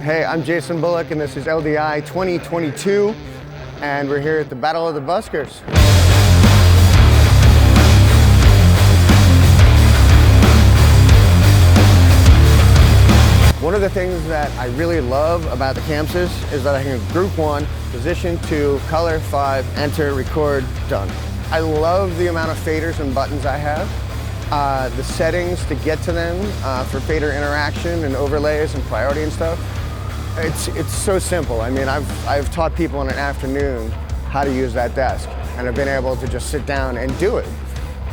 Hey, I'm Jason Bullock, and this is LDI 2022, and we're here at the Battle of the Buskers. One of the things that I really love about the ChamSys is that I can group 1, position 2, color 5, enter, record, done. I love the amount of faders and buttons I have. The settings to get to them for fader interaction and overlays and priority and stuff. It's so simple. I mean, I've taught people in an afternoon how to use that desk, and I've been able to just sit down and do it.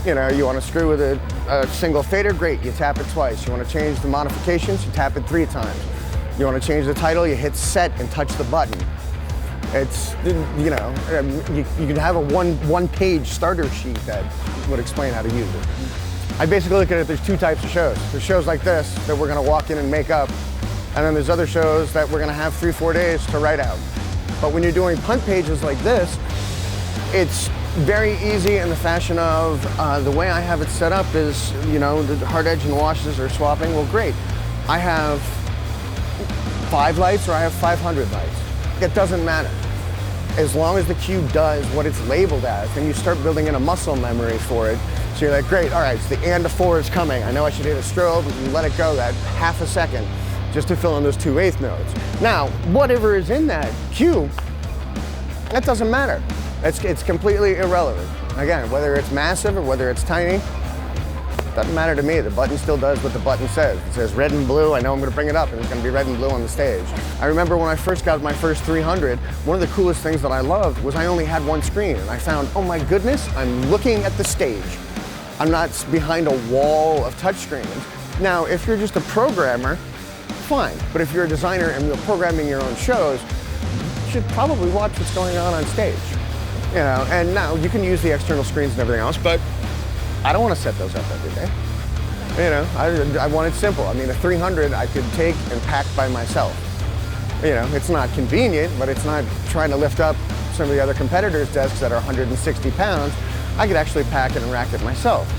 You know, you want to screw with a single fader, great, you tap it twice. You want to change the modifications, you tap it 3 times. You want to change the title, you hit set and touch the button. It's, you know, you can have a one-page starter sheet that would explain how to use it. I basically look at it, there's 2 types of shows. There's shows like this that we're going to walk in and make up, and then there's other shows that we're going to have 3-4 days to write out. But when you're doing punt pages like this, it's very easy in the fashion of the way I have it set up is, you know, the hard edge and washes are swapping. Well, great. I have 5 lights or I have 500 lights. It doesn't matter. As long as the cube does what it's labeled as, and you start building in a muscle memory for it. So you're like, great, all right, so the and a 4 is coming. I know I should hit a strobe and let it go that half a second just to fill in those 2/8 notes. Now, whatever is in that cue, that doesn't matter. It's completely irrelevant. Again, whether it's massive or whether it's tiny, doesn't matter to me. The button still does what the button says. It says red and blue. I know I'm going to bring it up, and it's going to be red and blue on the stage. I remember when I first got my first 300, one of the coolest things that I loved was I only had one screen, and I found, oh my goodness, I'm looking at the stage. I'm not behind a wall of touchscreens. Now, if you're just a programmer, fine. But if you're a designer and you're programming your own shows, you should probably watch what's going on stage. You know, and now you can use the external screens and everything else, but I don't want to set those up every day. You know, I want it simple. I mean, a 300 I could take and pack by myself. You know, it's not convenient, but it's not trying to lift up some of the other competitors' desks that are 160 pounds. I could actually pack it and rack it myself.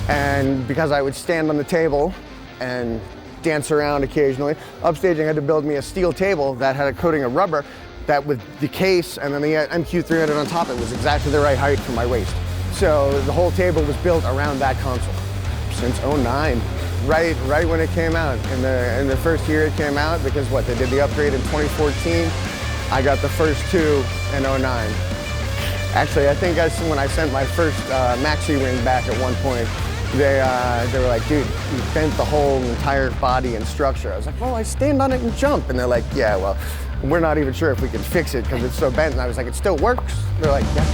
And because I would stand on the table and dance around occasionally, upstaging had to build me a steel table that had a coating of rubber that with the case and then the MQ300 on top, it was exactly the right height for my waist. So the whole table was built around that console since '09, right when it came out. In the first year it came out, because what, they did the upgrade in 2014. I got the first 2 in '09. Actually, I think when I sent my first maxi ring back at one point, they were like, dude, you bent the whole entire body and structure. I was like, well, I stand on it and jump. And they're like, yeah, well, we're not even sure if we can fix it because it's so bent. And I was like, it still works. They're like, yeah.